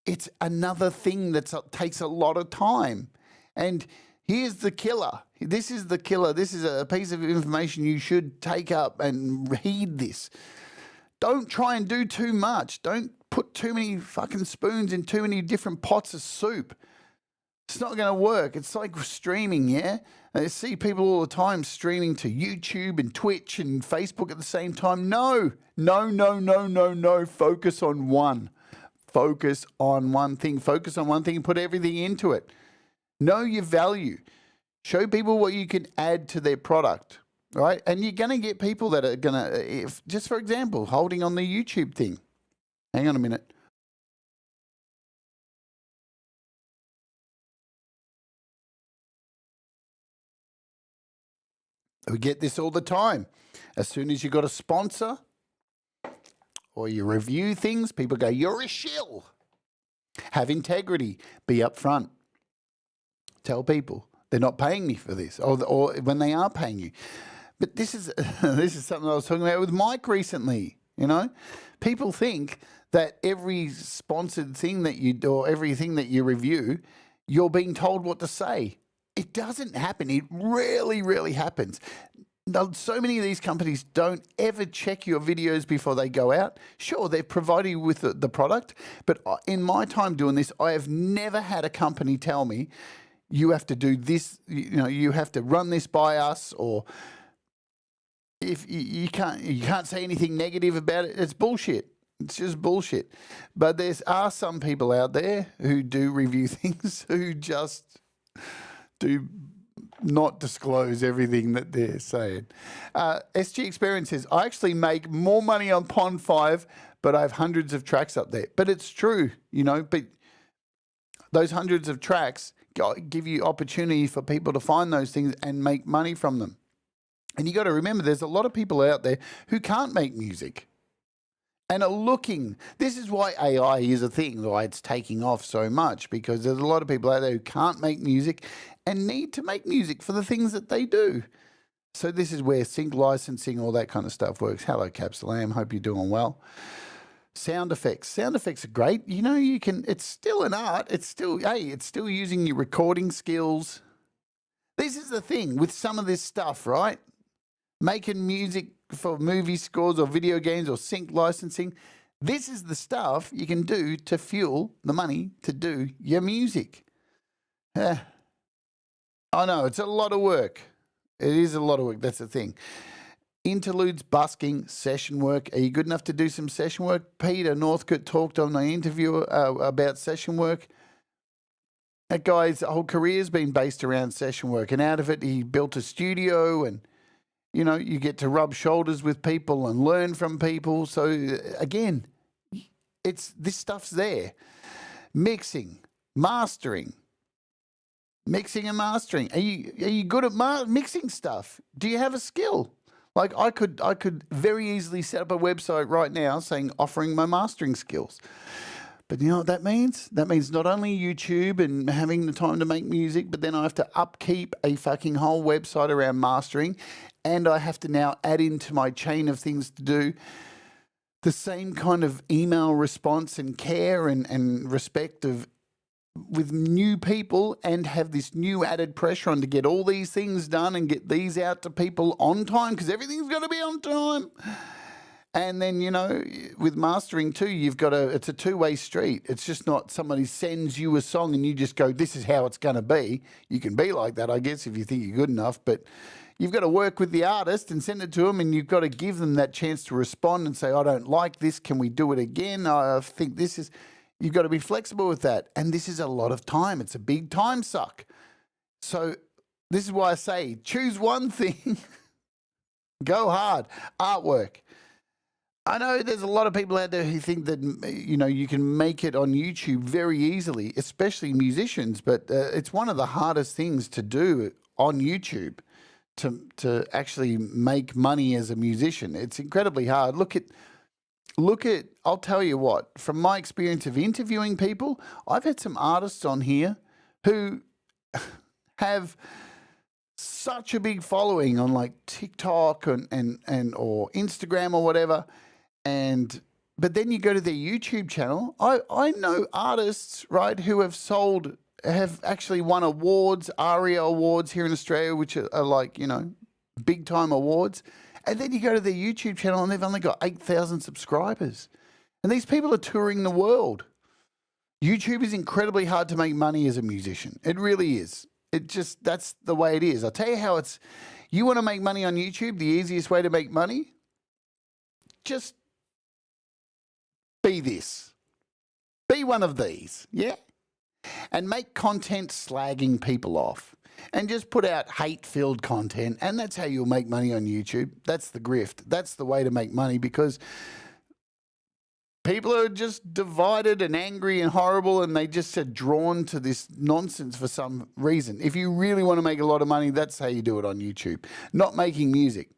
It's another thing that takes a lot of time. And here's the killer. This is the killer. This is a piece of information you should take up and heed this. Don't try and do too much. Don't put too many fucking spoons in too many different pots of soup. It's not going to work. It's like streaming, yeah? I see people all the time streaming to YouTube and Twitch and Facebook at the same time. No. Focus on one. Focus on one thing. Focus on one thing and put everything into it. Know your value. Show people what you can add to their product, right? And you're going to get people that are going to, just for example, holding on the YouTube thing. Hang on a minute. We get this all the time. As soon as you got a sponsor or you review things, people go, you're a shill. Have integrity. Be upfront. Tell people they're not paying me for this, or when they are paying you. But this is this is something I was talking about with Mike recently. You know, people think that every sponsored thing that you do or everything that you review, you're being told what to say. It doesn't happen. It rarely happens. So many of these companies don't ever check your videos before they go out. Sure, they provide you with the product, but in my time doing this, I have never had a company tell me, you have to do this, you have to run this by us, or if you can't say anything negative about it. It's bullshit. It's just bullshit. But there are some people out there who do review things who just do not disclose everything that they're saying. SG Experience says, I actually make more money on Pond 5, but I have hundreds of tracks up there. But it's true, but those hundreds of tracks give you opportunity for people to find those things and make money from them. And you got to remember, there's a lot of people out there who can't make music and are looking. This is why AI is a thing, why it's taking off so much, because there's a lot of people out there who can't make music and need to make music for the things that they do. So this is where sync licensing, all that kind of stuff works. Hello, Capsulam. Hope you're doing well. Sound effects. Sound effects are great. You can, it's still an art. It's still using your recording skills. This is the thing with some of this stuff, right? Making music for movie scores or video games or sync licensing. This is the stuff you can do to fuel the money to do your music. I know, it's a lot of work. It is a lot of work. That's the thing. Interludes, busking, session work. Are you good enough to do some session work? Peter Northcote talked on the interview about session work. That guy's whole career's been based around session work, and out of it, he built a studio, and you get to rub shoulders with people and learn from people. So again, this stuff's there. Mixing, mastering. Mixing and mastering. Are you good at mixing stuff? Do you have a skill? Like I could very easily set up a website right now saying offering my mastering skills. But you know what that means? That means not only YouTube and having the time to make music, but then I have to upkeep a fucking whole website around mastering, and I have to now add into my chain of things to do the same kind of email response and care and respect with new people, and have this new added pressure on to get all these things done and get these out to people on time, because everything's got to be on time. And then, with mastering too, it's a two-way street. It's just not somebody sends you a song and you just go, this is how it's going to be. You can be like that, I guess, if you think you're good enough, but you've got to work with the artist and send it to them, and you've got to give them that chance to respond and say, I don't like this. Can we do it again? I think this is... You've got to be flexible with that. And this is a lot of time. It's a big time suck. So this is why I say, choose one thing. Go hard. Artwork. I know there's a lot of people out there who think that, you can make it on YouTube very easily, especially musicians, but it's one of the hardest things to do on YouTube, to actually make money as a musician. It's incredibly hard. Look at I'll tell you what, from my experience of interviewing people, I've had some artists on here who have such a big following on like TikTok and or Instagram or whatever, but then you go to their YouTube channel. I know artists, right, who have actually won awards, ARIA awards here in Australia, which are like, big time awards. And then you go to their YouTube channel and they've only got 8,000 subscribers. And these people are touring the world. YouTube is incredibly hard to make money as a musician. It really is. That's the way it is. I'll tell you how you want to make money on YouTube, the easiest way to make money, just be this. Be one of these, yeah? And make content slagging people off. And just put out hate-filled content, and that's how you'll make money on YouTube. That's the grift. That's the way to make money, because people are just divided and angry and horrible, and they just are drawn to this nonsense for some reason. If you really want to make a lot of money, that's how you do it on YouTube. Not making music.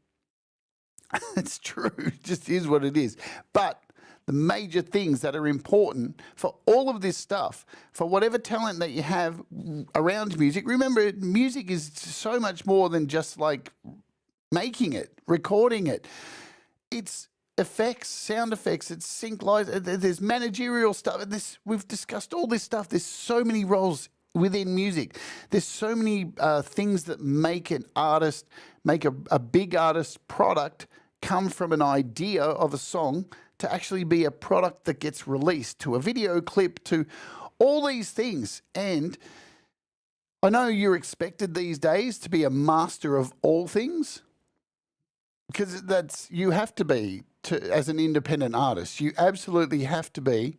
It's true. It just is what it is. But the major things that are important for all of this stuff, for whatever talent that you have around music. Remember, music is so much more than just like making it, recording it. It's effects, sound effects, it's sync lines, there's managerial stuff. We've discussed all this stuff. There's so many roles within music. There's so many things that make an artist, make a big artist product come from an idea of a song to actually be a product that gets released, to a video clip, to all these things. And I know you're expected these days to be a master of all things, because you have to be, as an independent artist. You absolutely have to be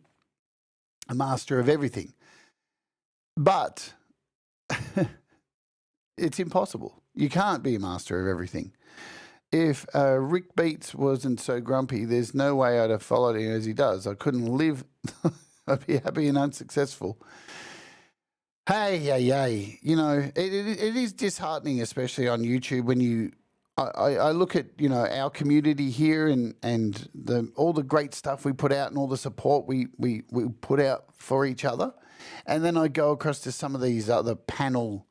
a master of everything. But it's impossible. You can't be a master of everything. If Rick Beats wasn't so grumpy, there's no way I'd have followed him as he does. I couldn't live. I'd be happy and unsuccessful. Hey. It is disheartening, especially on YouTube, when I look at, our community here and all the great stuff we put out and all the support we put out for each other. And then I go across to some of these other panel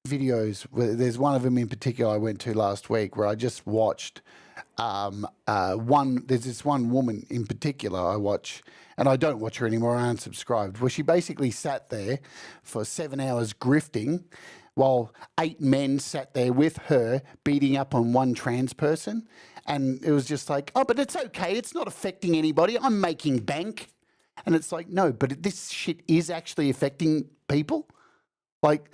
videos. There's one of them in particular I went to last week where I just watched there's this one woman in particular I watch, and I don't watch her anymore, I unsubscribed, where she basically sat there for 7 hours grifting while 8 men sat there with her beating up on one trans person. And it was just like, oh, but it's okay, it's not affecting anybody, I'm making bank. And it's like, no, but this shit is actually affecting people. Like,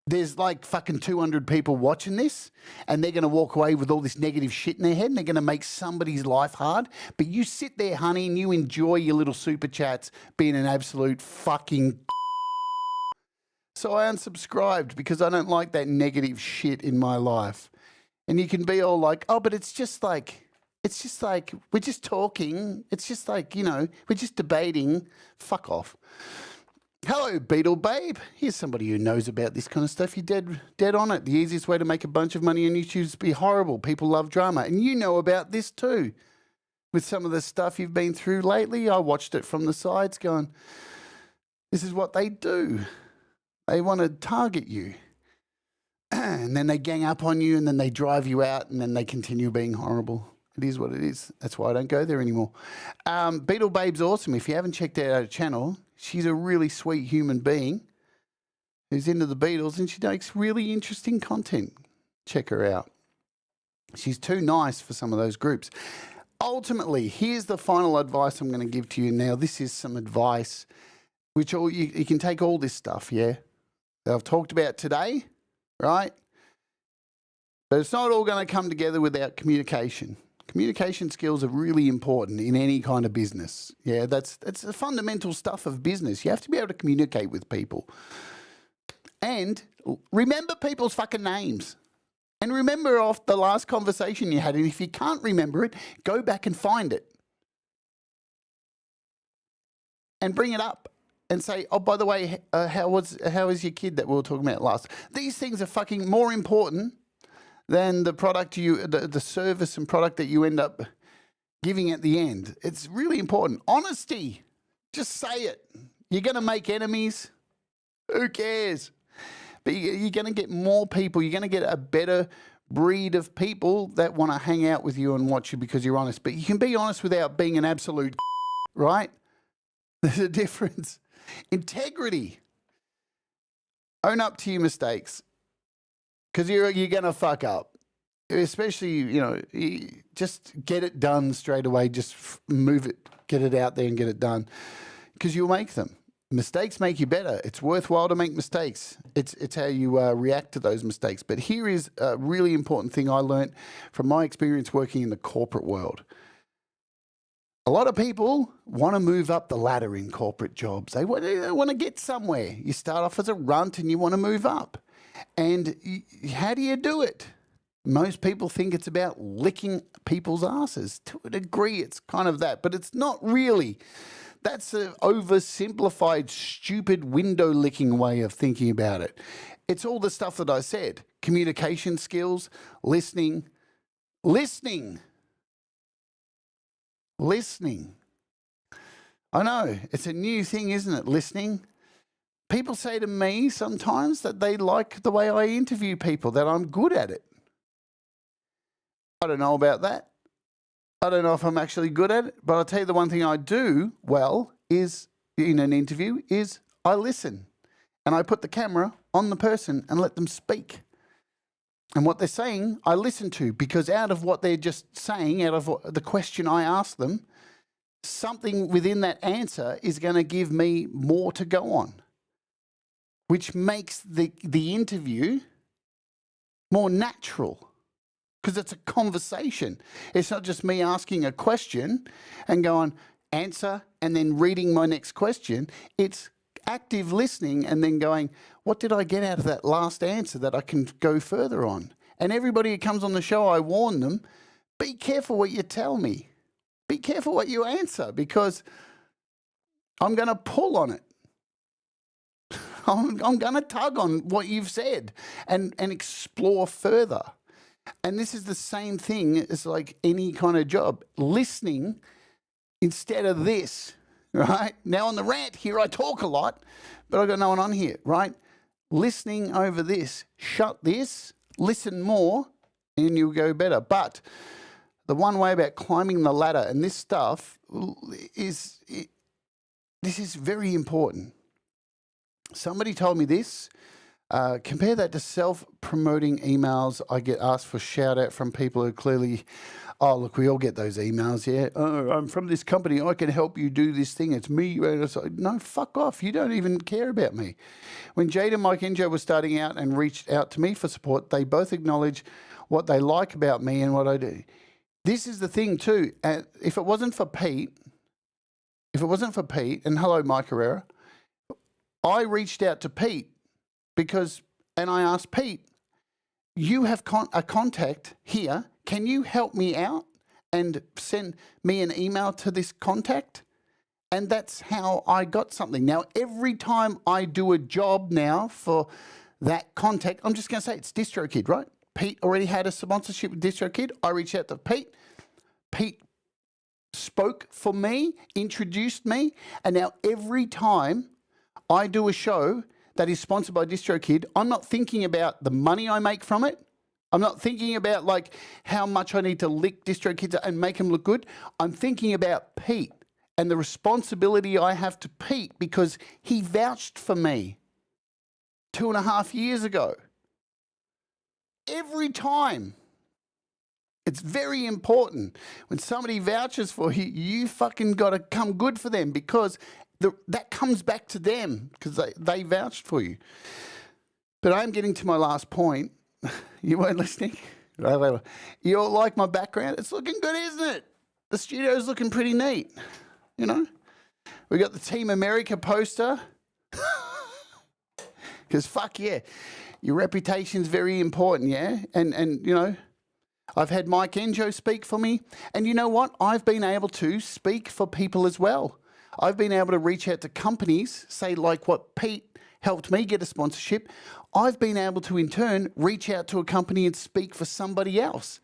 there's like fucking 200 people watching this, and they're going to walk away with all this negative shit in their head, and they're going to make somebody's life hard. But you sit there, honey, and you enjoy your little super chats being an absolute fucking. So I unsubscribed because I don't like that negative shit in my life. And you can be all like, oh, but it's just like we're just talking. It's just like, we're just debating. Fuck off. Hello, Beetle Babe. Here's somebody who knows about this kind of stuff. You're dead on it. The easiest way to make a bunch of money on YouTube is to be horrible. People love drama. And you know about this too. With some of the stuff you've been through lately, I watched it from the sides going, this is what they do. They want to target you. And then they gang up on you, and then they drive you out, and then they continue being horrible. It is what it is. That's why I don't go there anymore. Beetle Babe's awesome. If you haven't checked out her channel, she's a really sweet human being who's into the Beatles, and she makes really interesting content. Check her out. She's too nice for some of those groups. Ultimately, here's the final advice I'm going to give to you now. This is some advice which you can take all this stuff, yeah, that I've talked about today, right? But it's not all going to come together without communication. Communication skills are really important in any kind of business. Yeah, that's the fundamental stuff of business. You have to be able to communicate with people. And remember people's fucking names. And remember off the last conversation you had. And if you can't remember it, go back and find it. And bring it up. And say, oh, by the way, how was your kid that we were talking about last? These things are fucking more important than the product the service and product that you end up giving at the end. It's really important. Honesty. Just say it. You're going to make enemies. Who cares? But you're going to get more people. You're going to get a better breed of people that want to hang out with you and watch you because you're honest. But you can be honest without being an absolute right? There's a difference. Integrity. Own up to your mistakes because you're going to fuck up. Especially, just get it done straight away. Just move it, get it out there and get it done because you'll make them. Mistakes make you better. It's worthwhile to make mistakes. It's how you react to those mistakes. But here is a really important thing I learned from my experience working in the corporate world. A lot of people want to move up the ladder in corporate jobs. They want to get somewhere. You start off as a runt and you want to move up. And how do you do it? Most people think it's about licking people's asses. To a degree, it's kind of that, but it's not really. That's an oversimplified, stupid window licking way of thinking about it. It's all the stuff that I said. Communication skills, listening. I know, it's a new thing, isn't it? Listening. People say to me sometimes that they like the way I interview people, that I'm good at it. I don't know about that. I don't know if I'm actually good at it, but I'll tell you the one thing I do well is in an interview is I listen and I put the camera on the person and let them speak. And what they're saying, I listen to because out of what they're just saying, out of the question I ask them, something within that answer is going to give me more to go on, which makes the interview more natural. Because it's a conversation. It's not just me asking a question and going, answer, and then reading my next question. It's active listening and then going, what did I get out of that last answer that I can go further on? And everybody who comes on the show, I warn them, be careful what you tell me. Be careful what you answer because I'm going to pull on it. I'm going to tug on what you've said and explore further. And this is the same thing as like any kind of job. Listening instead of this, right? Now on the rant here, I talk a lot, but I've got no one on here, right? Listening over this. Shut this, listen more, and you'll go better. But the one way about climbing the ladder and this stuff is, this is very important. Somebody told me this. Compare that to self-promoting emails. I get asked for shout-out from people who clearly, oh, look, we all get those emails, yeah. Oh, I'm from this company. I can help you do this thing. It's me. And it's like, no, fuck off. You don't even care about me. When Jade and Mike Enjo were starting out and reached out to me for support, they both acknowledge what they like about me and what I do. This is the thing too. If it wasn't for Pete, and hello, Mike Herrera, I reached out to Pete. And I asked Pete, you have a contact here. Can you help me out and send me an email to this contact? And that's how I got something. Now, every time I do a job now for that contact, I'm just going to say it's DistroKid, right? Pete already had a sponsorship with DistroKid. I reached out to Pete. Pete spoke for me, introduced me. And now every time I do a show that is sponsored by DistroKid, I'm not thinking about the money I make from it. I'm not thinking about like how much I need to lick DistroKid and make them look good. I'm thinking about Pete and the responsibility I have to Pete because he vouched for me 2.5 years ago. Every time. It's very important. When somebody vouches for you, you fucking got to come good for them because that comes back to them because they vouched for you. But I'm getting to my last point. You weren't listening? You all like my background? It's looking good, isn't it? The studio's looking pretty neat, you know? We got the Team America poster. Because fuck yeah, your reputation's very important, yeah? And you know, I've had Mike Enjo speak for me. And you know what? I've been able to speak for people as well. I've been able to reach out to companies, say like what Pete helped me get a sponsorship, I've been able to in turn reach out to a company and speak for somebody else.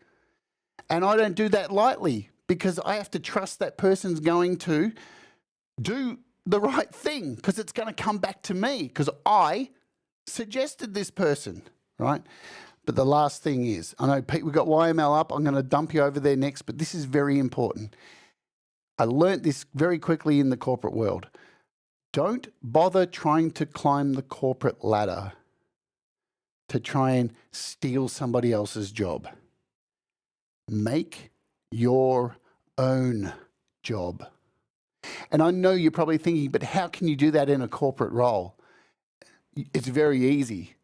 And I don't do that lightly because I have to trust that person's going to do the right thing because it's going to come back to me because I suggested this person, right? But the last thing is, I know, Pete, we've got YML up. I'm going to dump you over there next, but this is very important. I learnt this very quickly in the corporate world. Don't bother trying to climb the corporate ladder to try and steal somebody else's job. Make your own job. And I know you're probably thinking, but how can you do that in a corporate role? It's very easy.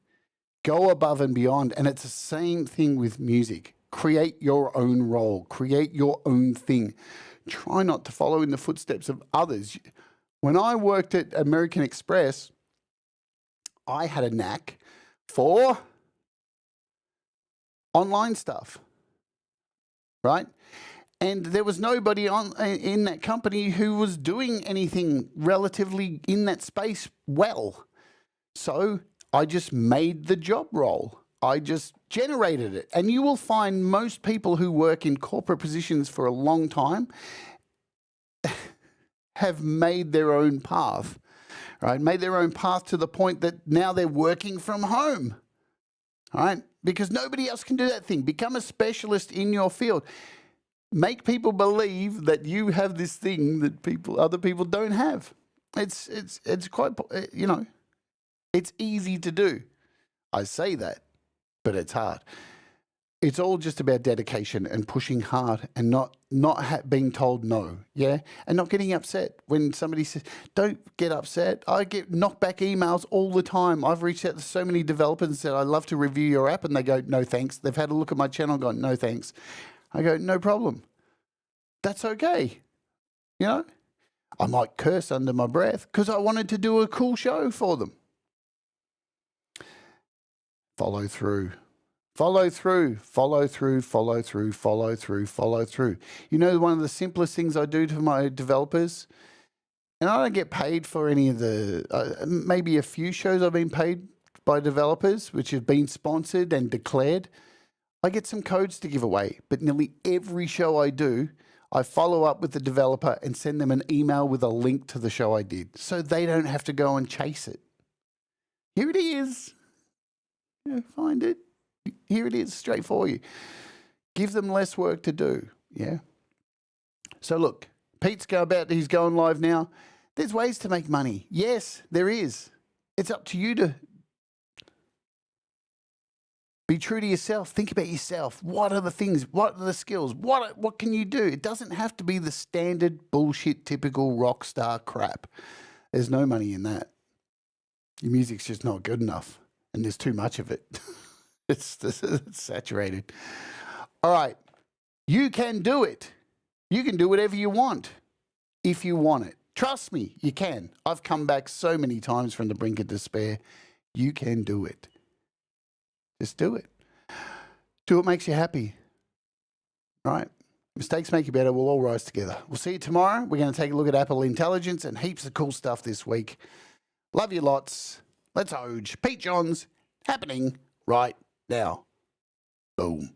Go above and beyond. And it's the same thing with music. Create your own role. Create your own thing. Try not to follow in the footsteps of others. When I worked at American Express, I had a knack for online stuff, right? And there was nobody in that company who was doing anything relatively in that space well. So I just made the job role. I just generated it. And you will find most people who work in corporate positions for a long time have made their own path, right? Made their own path to the point that now they're working from home, right? Because nobody else can do that thing. Become a specialist in your field. Make people believe that you have this thing that other people don't have. It's quite, you know, it's easy to do. I say that, but it's hard. It's all just about dedication and pushing hard and not being told no, yeah? And not getting upset when somebody says, don't get upset. I get knockback emails all the time. I've reached out to so many developers and said, I'd love to review your app. And they go, no, thanks. They've had a look at my channel and gone, no, thanks. I go, no problem. That's okay. You know, I might curse under my breath because I wanted to do a cool show for them. Follow through. Follow through, follow through, follow through, follow through, follow through. You know, one of the simplest things I do to my developers, and I don't get paid for any of the, maybe a few shows I've been paid by developers, which have been sponsored and declared. I get some codes to give away, but nearly every show I do, I follow up with the developer and send them an email with a link to the show I did, so they don't have to go and chase it. Here it is. Find it. Here it is, straight for you. Give them less work to do, yeah? So look, Pete's he's going live now. There's ways to make money. Yes, there is. It's up to you to be true to yourself. Think about yourself. What are the things? What are the skills? What can you do? It doesn't have to be the standard bullshit, typical rock star crap. There's no money in that. Your music's just not good enough, and there's too much of it. It's saturated. All right. You can do it. You can do whatever you want if you want it. Trust me, you can. I've come back so many times from the brink of despair. You can do it. Just do it. Do what makes you happy. All right. Mistakes make you better. We'll all rise together. We'll see you tomorrow. We're going to take a look at Apple Intelligence and heaps of cool stuff this week. Love you lots. Let's Oge. Pete Johns happening right now. Boom.